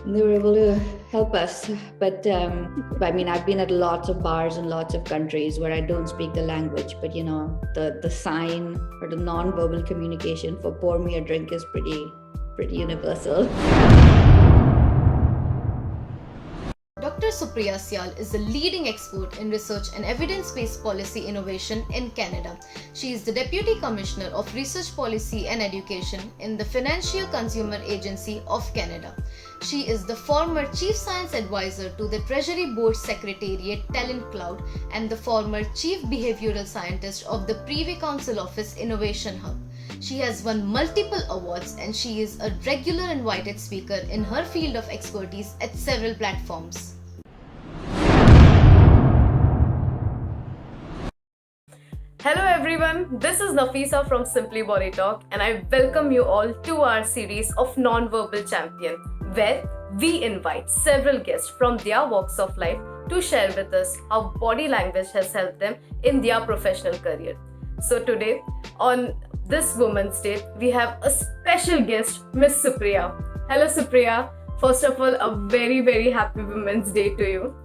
They were able to help us. But I mean, I've been at lots of bars in lots of countries where I don't speak the language, but the sign or the non-verbal communication for pour me a drink is pretty universal. Dr. Supriya Syal is the leading expert in research and evidence-based policy innovation in Canada. She is the Deputy Commissioner of Research Policy and Education in the Financial Consumer Agency of Canada. She is the former Chief Science Advisor to the Treasury Board Secretariat Telen Clout and the former Chief Behavioral Scientist of the Privy Council Office Innovation Hub. She has won multiple awards and she is a regular invited speaker in her field of expertise at several platforms. Hello everyone, this is Nafisa from Simply Body Talk and I welcome you all to our series of Non-Verbal Champion, where we invite several guests from their walks of life to share with us how body language has helped them in their professional career. So today, on this Women's Day, we have a special guest, Miss Supriya. Hello Supriya. First of all, a very happy Women's Day to you.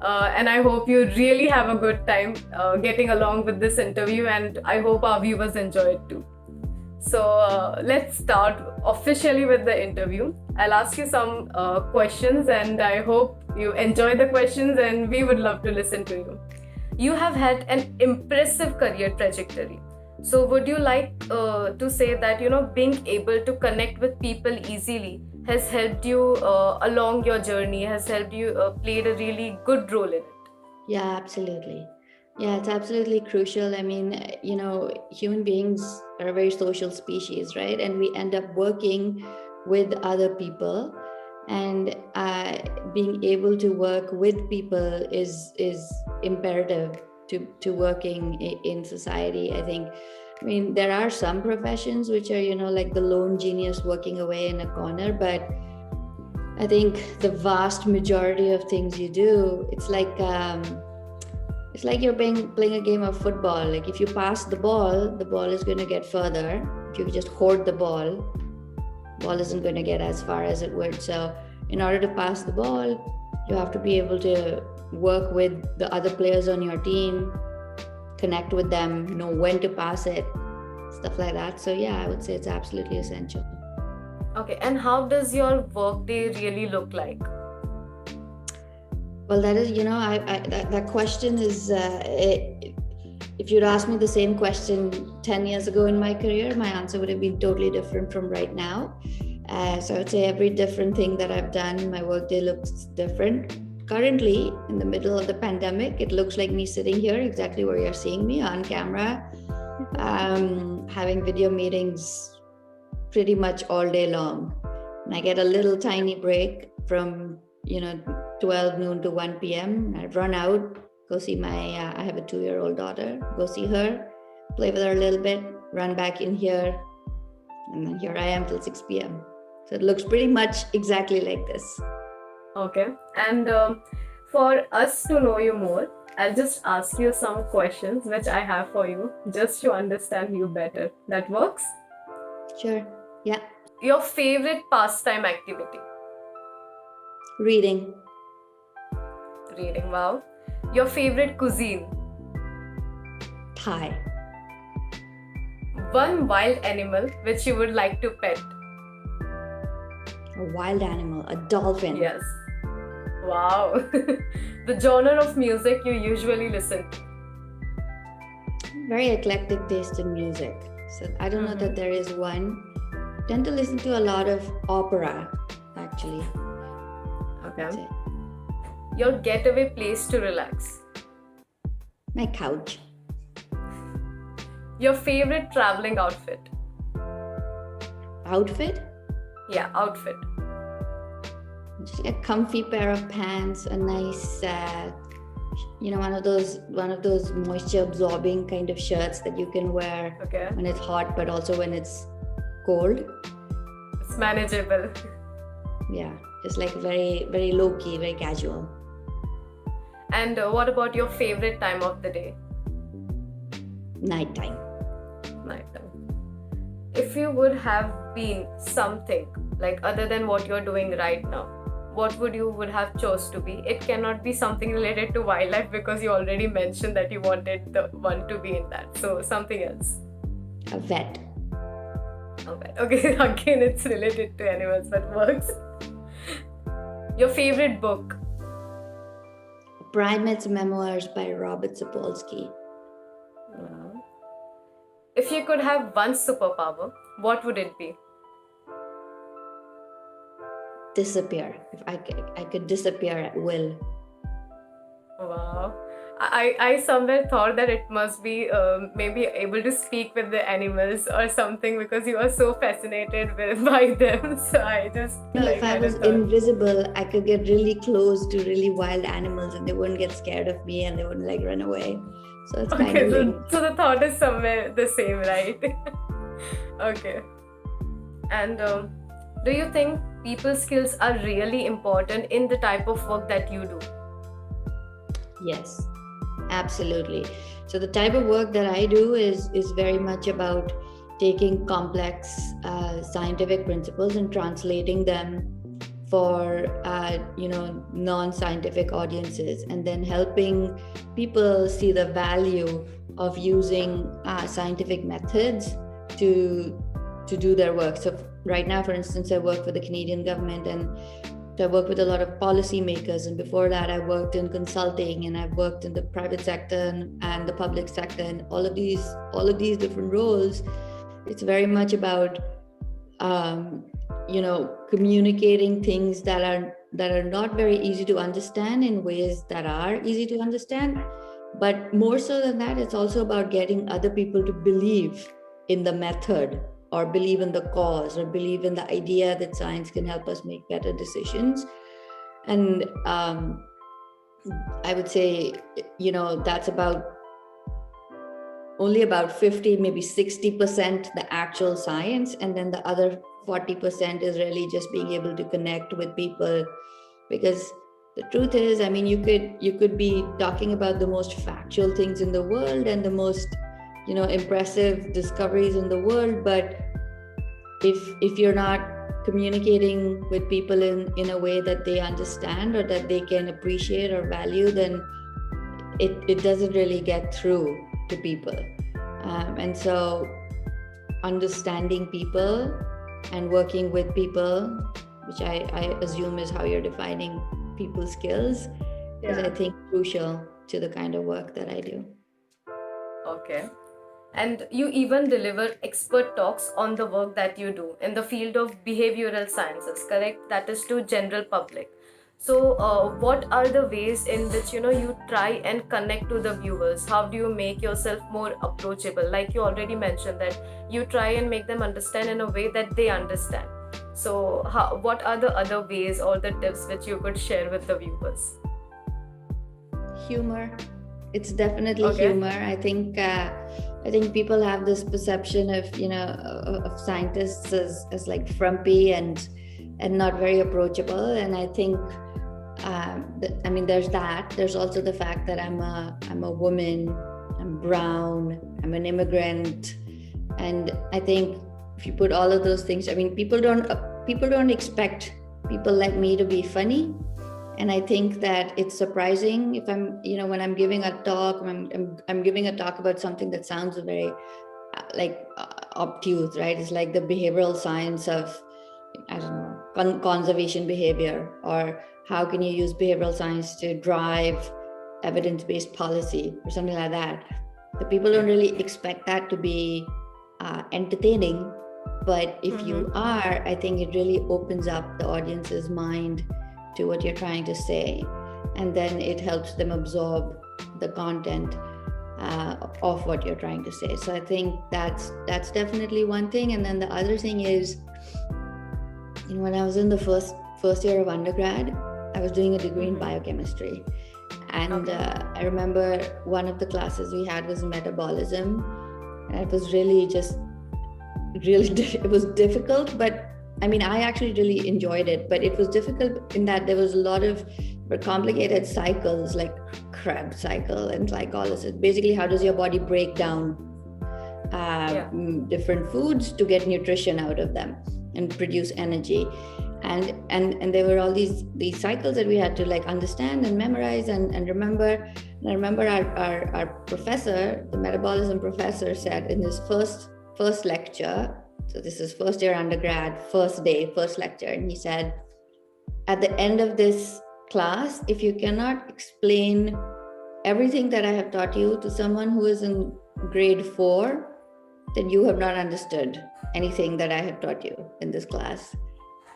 And I hope you really have a good time getting along with this interview, and I hope our viewers enjoy it too. So let's start officially with the interview. I'll ask you some questions and I hope you enjoy the questions and we would love to listen to you. You have had an impressive career trajectory. So would you like to say that, being able to connect with people easily has helped you along your journey, has helped you played a really good role in it? Yeah, absolutely. Yeah, it's absolutely crucial. I mean, human beings are a very social species, right? And we end up working with other people, and being able to work with people is imperative to working in society. I mean, there are some professions which are, like the lone genius working away in a corner, but I think the vast majority of things you do, it's like you're playing a game of football. Like if you pass the ball is going to get further. If you just hoard the ball isn't going to get as far as it would. So in order to pass the ball, you have to be able to work with the other players on your team, connect with them, know when to pass it, stuff like that. So yeah, I would say it's absolutely essential. Okay, and how does your work day really look like? Well, that is, that question is, if you'd asked me the same question 10 years ago in my career, my answer would have been totally different from right now. So I would say every different thing that I've done, my workday looks different. Currently, in the middle of the pandemic, it looks like me sitting here exactly where you're seeing me on camera, having video meetings pretty much all day long. And I get a little tiny break from 12 noon to 1 p.m. I run out, go see I have a 2-year-old daughter, go see her, play with her a little bit, run back in here, and then here I am till 6 p.m. So it looks pretty much exactly like this. Okay, and for us to know you more, I'll just ask you some questions which I have for you just to understand you better. That works? Sure, yeah. Your favorite pastime activity? Reading. Reading, wow. Your favorite cuisine? Thai. One wild animal which you would like to pet? A wild animal, a dolphin. Yes. Wow. The genre of music you usually listen to? Very eclectic taste in music. So I don't know that there is one. Tend to listen to a lot of opera, actually. Okay. Your getaway place to relax? My couch. Your favorite traveling outfit? Outfit? Yeah, outfit. Just a comfy pair of pants, a nice, one of those moisture absorbing kind of shirts that you can wear when it's hot, but also when it's cold. It's manageable. Yeah, just like very, very low key, very casual. And what about your favorite time of the day? Nighttime. Nighttime. If you would have been something like other than what you're doing right now, what would have chose to be? It cannot be something related to wildlife because you already mentioned that you wanted the one to be in that. So something else. A vet. Okay, again, it's related to animals, but works. Your favorite book? Primates Memoirs by Robert Sapolsky. If you could have one superpower, what would it be? Disappear. If I could disappear at will. Wow. I somewhere thought that it must be maybe able to speak with the animals or something because you are so fascinated by them. So I just If I was invisible, I could get really close to really wild animals and they wouldn't get scared of me and they wouldn't like run away. So it's kind of linked. So the thought is somewhere the same, right? Okay. And do you think people skills are really important in the type of work that you do? Yes, absolutely. So the type of work that I do is very much about taking complex scientific principles and translating them for non-scientific audiences, and then helping people see the value of using scientific methods to do their work. So right now, for instance, I work for the Canadian government, and I work with a lot of policy makers, and before that I worked in consulting, and I've worked in the private sector and the public sector, and all of these different roles. It's very much about communicating things that are not very easy to understand in ways that are easy to understand. But more so than that, it's also about getting other people to believe in the method, or believe in the cause, or believe in the idea that science can help us make better decisions. And I would say, that's only about 50, maybe 60% the actual science, and then the other 40% is really just being able to connect with people. Because the truth is, you could be talking about the most factual things in the world and the most impressive discoveries in the world, but if you're not communicating with people in a way that they understand or that they can appreciate or value, then it doesn't really get through to people. And so understanding people and working with people, which I assume is how you're defining people skills, is I think crucial to the kind of work that I do. Okay. And you even deliver expert talks on the work that you do in the field of behavioral sciences, correct? That is to general public. So what are the ways in which you try and connect to the viewers? How do you make yourself more approachable? Like you already mentioned that you try and make them understand in a way that they understand. So what are the other ways or the tips which you could share with the viewers? Humor. It's definitely humor. I think people have this perception of scientists as like frumpy and not very approachable. And I think there's that. There's also the fact that I'm a woman, I'm brown, I'm an immigrant, and I think if you put all of those things, people don't expect people like me to be funny. And I think that it's surprising if I'm, when I'm giving a talk, I'm giving a talk about something that sounds very obtuse, right? It's like the behavioral science of, I don't know, conservation behavior, or how can you use behavioral science to drive evidence-based policy or something like that. The people don't really expect that to be entertaining, but if you are, I think it really opens up the audience's mind to what you're trying to say, and then it helps them absorb the content of what you're trying to say. So I think that's definitely one thing. And then the other thing is, when I was in the first year of undergrad, I was doing a degree in biochemistry, and I remember one of the classes we had was metabolism, and it was really it was difficult, but I actually really enjoyed it, but it was difficult in that there was a lot of complicated cycles, like Krebs cycle and glycolysis. Basically, how does your body break down different foods to get nutrition out of them and produce energy? and there were all these cycles that we had to like understand and memorize and remember. And I remember our professor, the metabolism professor, said in his first lecture, so this is first year undergrad, first day, first lecture, and he said, at the end of this class, if you cannot explain everything that I have taught you to someone who is in grade 4, then you have not understood anything that I have taught you in this class.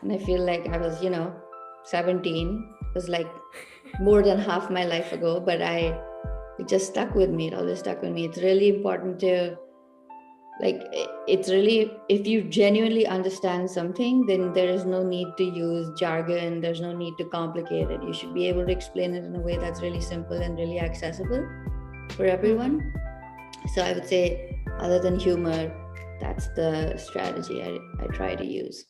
And I feel like I was, 17. It was like more than half my life ago, but it just stuck with me. It always stuck with me. It's really important to, it's really, if you genuinely understand something, then there is no need to use jargon. There's no need to complicate it. You should be able to explain it in a way that's really simple and really accessible for everyone. So I would say, other than humor, that's the strategy I try to use.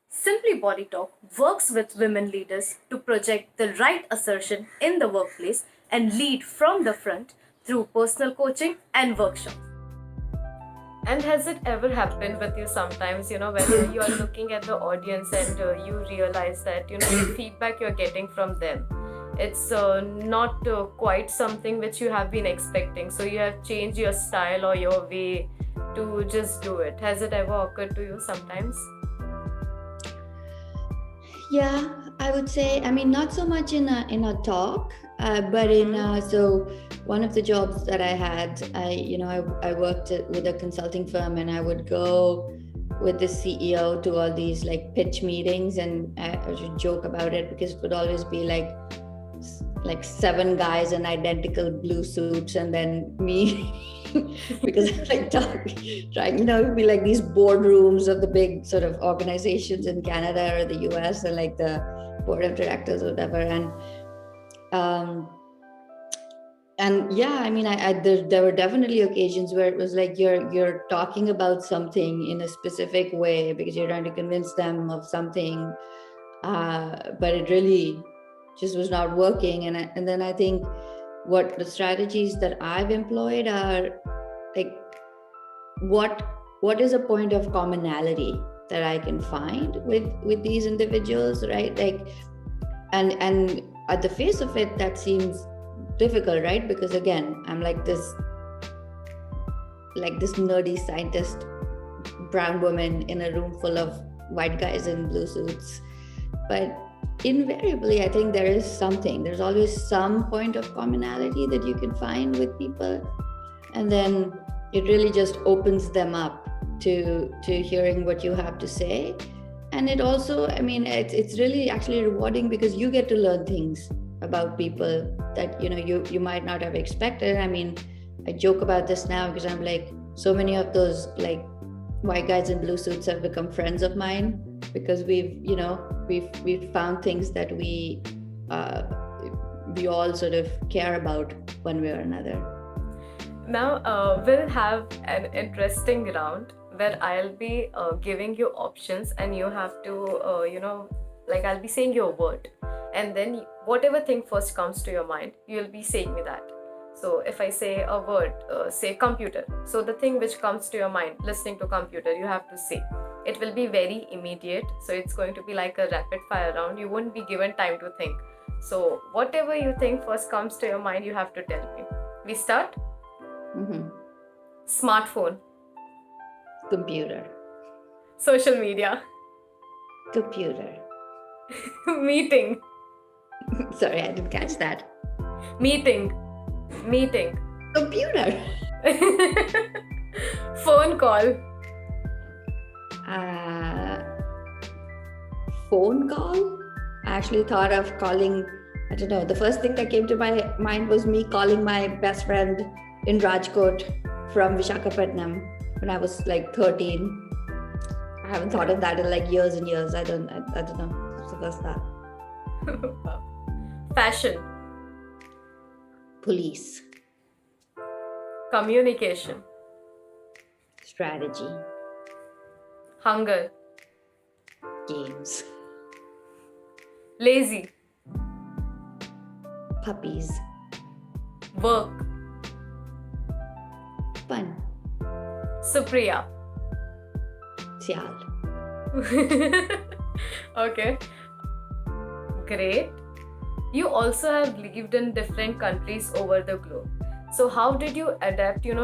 Simply Body Talk works with women leaders to project the right assertion in the workplace and lead from the front through personal coaching and workshops. And has it ever happened with you sometimes, when you're looking at the audience and you realize that, the feedback you're getting from them, it's not quite something which you have been expecting. So you have changed your style or your way to just do it. Has it ever occurred to you sometimes? Yeah, I would say, not so much in a talk, but so one of the jobs that I had, I worked with a consulting firm, and I would go with the CEO to all these like pitch meetings, and I would joke about it because it would always be like 7 guys in identical blue suits, and then me. Because I trying, it would be like these boardrooms of the big sort of organizations in Canada or the US, and like the board of directors or whatever. And yeah, there were definitely occasions where it was like you're talking about something in a specific way because you're trying to convince them of something, but it really just was not working. And then I think what the strategies that I've employed are like, what is a point of commonality that I can find with these individuals, right? Like, and at the face of it, that seems difficult, right? Because again, I'm like this nerdy scientist, brown woman in a room full of white guys in blue suits, but invariably, I think there's always some point of commonality that you can find with people. And then it really just opens them up to hearing what you have to say. And it also, it's really actually rewarding because you get to learn things about people that, you might not have expected. I joke about this now because I'm like, so many of those like white guys in blue suits have become friends of mine because we've found things that we all sort of care about one way or another. Now we'll have an interesting round where I'll be giving you options, and you have to I'll be saying you a word, and then whatever thing first comes to your mind, you'll be saying me that. So if I say a word, say computer, so the thing which comes to your mind listening to computer, you have to say. It will be very immediate, so it's going to be like a rapid fire round. You won't be given time to think. So whatever you think first comes to your mind, you have to tell me. We start? Mm-hmm. Smartphone. Computer. Social media. Computer. Meeting. Sorry, I didn't catch that. Meeting. Computer. Phone call. Phone call? I actually thought of calling, I don't know, the first thing that came to my mind was me calling my best friend in Rajkot from Visakhapatnam when I was like 13. I haven't thought of that in like years and years. I don't know. It's the first thought. Fashion. Police. Communication. Strategy. Hunger. Games. Lazy. Puppies. Work. Fun. Supriya. Syal. Okay, great. You also have lived in different countries over the globe. So how did you adapt, to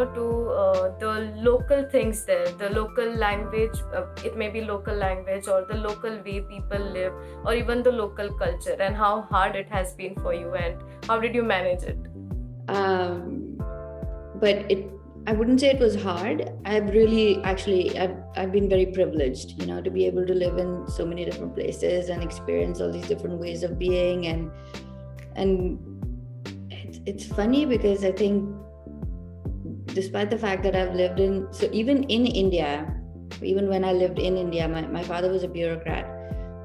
the local things there, the local language? It may be local language or the local way people live, or even the local culture, and how hard it has been for you, and how did you manage it? But I wouldn't say it was hard. I've been very privileged, to be able to live in so many different places and experience all these different ways of being. And it's funny because I think, despite the fact that I've lived even in India, even when I lived in India, my father was a bureaucrat.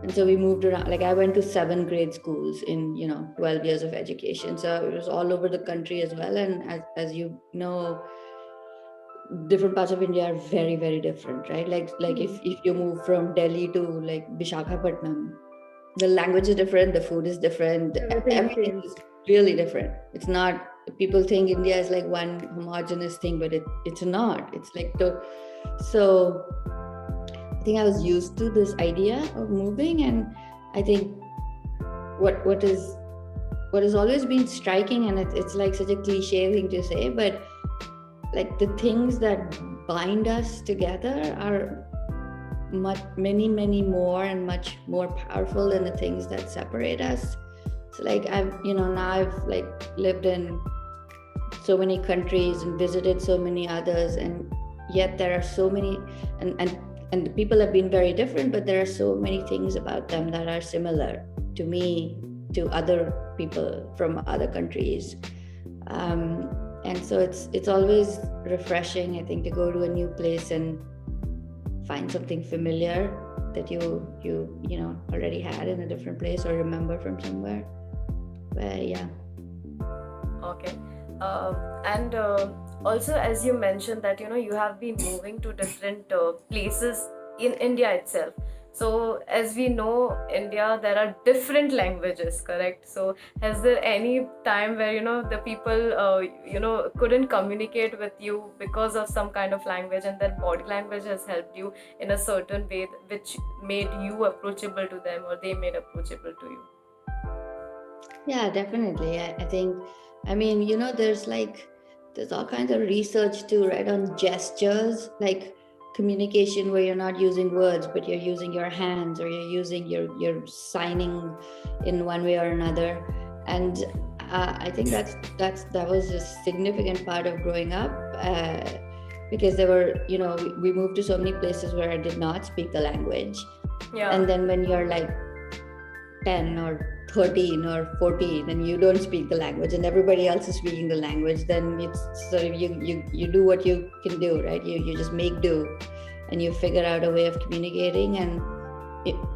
And so we moved around. Like, I went to 7 grade schools in 12 years of education. So it was all over the country as well. And as you know, different parts of India are very, very different, right? Like if you move from Delhi to like Visakhapatnam, the language is different, the food is different, everything is really different. It's not, people think India is like one homogenous thing, but it's not. It's like so I think I was used to this idea of moving. And I think what has always been striking, and it's like such a cliche thing to say, but like the things that bind us together are many more and much more powerful than the things that separate us. So like now I've like lived in so many countries and visited so many others, and yet there are so many, and the people have been very different, but there are so many things about them that are similar to me, to other people from other countries. And so it's always refreshing, I think, to go to a new place and find something familiar that you already had in a different place or remember from somewhere. But yeah. Okay. And also, as you mentioned that you have been moving to different places in India itself. So as we know, India, there are different languages, correct? So has there any time where the people couldn't communicate with you because of some kind of language, and their body language has helped you in a certain way which made you approachable to them, or they made approachable to you? Yeah, definitely. I think, there's all kinds of research too, right, on gestures, like communication where you're not using words, but you're using your hands, or you're signing in one way or another. And I think that was a significant part of growing up, because there were, we moved to so many places where I did not speak the language. Yeah. And then when you're like 10 or 13 or 14 and you don't speak the language and everybody else is speaking the language, then it's sort of you do what you can do, right? You just make do, and you figure out a way of communicating, and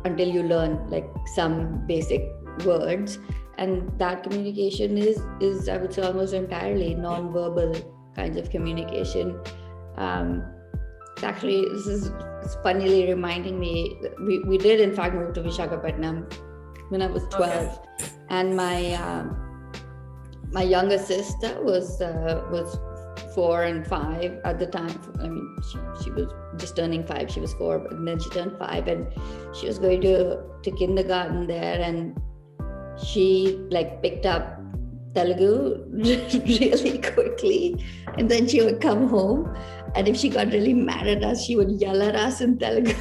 until you learn like some basic words. And that communication is I would say almost entirely non-verbal kinds of communication. Actually, it's funnily reminding me, we did in fact move to Visakhapatnam when I was 12. Okay. And my younger sister was 4 and 5 at the time. I mean, she was just turning 5. She was 4, but then she turned 5, and she was going to kindergarten there, and she like picked up Telugu really quickly. And then she would come home, and if she got really mad at us, she would yell at us in Telugu.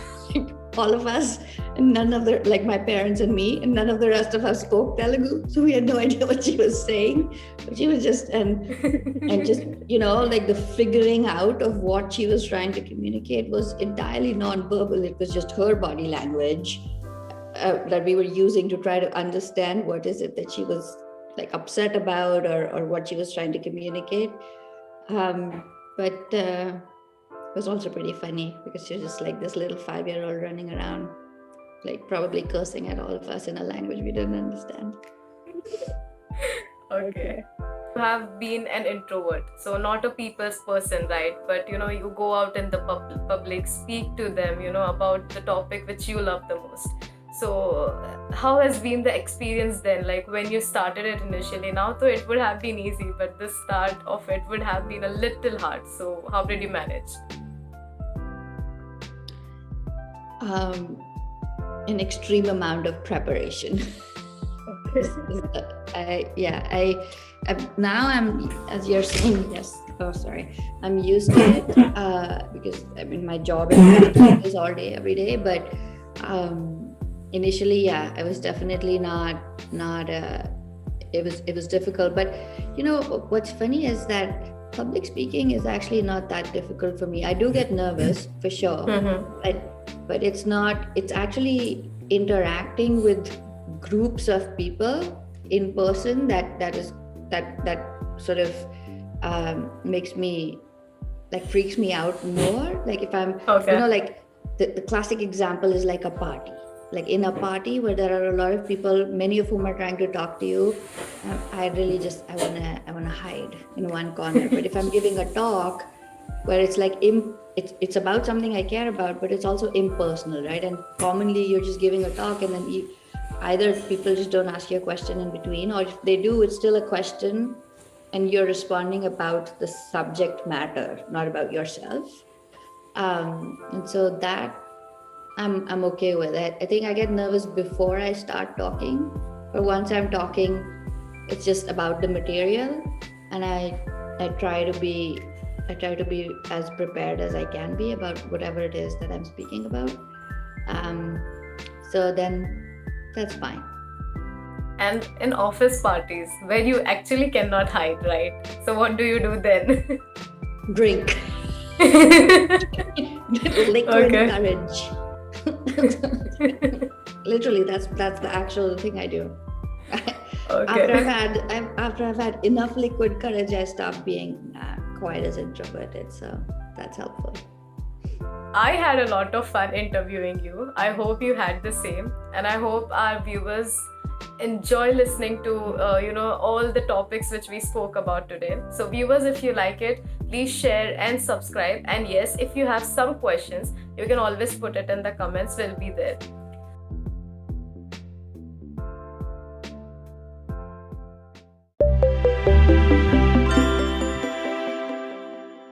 All of us, and none of the, like my parents and me, and none of the rest of us spoke Telugu, so we had no idea what she was saying. But she was just and just like the figuring out of what she was trying to communicate was entirely non-verbal. It was just her body language that we were using to try to understand what is it that she was like upset about, or what she was trying to communicate. But it was also pretty funny because she was just like this little 5-year-old running around, like probably cursing at all of us in a language we didn't understand. Okay. You have been an introvert, so not a people's person, right? But you go out in the public, speak to them, about the topic which you love the most. So how has been the experience then? Like when you started it initially, now though it would have been easy, but the start of it would have been a little hard. So how did you manage? an extreme amount of preparation. Now I'm, as you're saying, yes. Oh, sorry. I'm used to it because I mean my job is all day, every day. But initially, yeah, I was definitely not. It was difficult. But you know what's funny is that public speaking is actually not that difficult for me. I do get nervous for sure, but it's not. It's actually interacting with groups of people in person that sort of makes me, like, freaks me out more. Like if I'm like the classic example is like a party, like in a party where there are a lot of people, many of whom are trying to talk to you. I really just I wanna hide in one corner. But if I'm giving a talk where it's like it's about something I care about, but it's also impersonal, right? And commonly you're just giving a talk, and then either people just don't ask you a question in between, or if they do, it's still a question and you're responding about the subject matter, not about yourself. And so that I'm okay with it. I think I get nervous before I start talking, but once I'm talking, it's just about the material, and I try to be as prepared as I can be about whatever it is that I'm speaking about. So then that's fine. And in office parties where you actually cannot hide, right? So what do you do then? Drink. Liquid courage. Literally, that's the actual thing I do. After I've had enough liquid courage, I stop being quite as introverted. So that's helpful. I had a lot of fun interviewing you. I hope you had the same, and I hope our viewers enjoy listening to all the topics which we spoke about today. So viewers, if you like it, please share and subscribe. And yes, if you have some questions, you can always put it in the comments. We'll be there.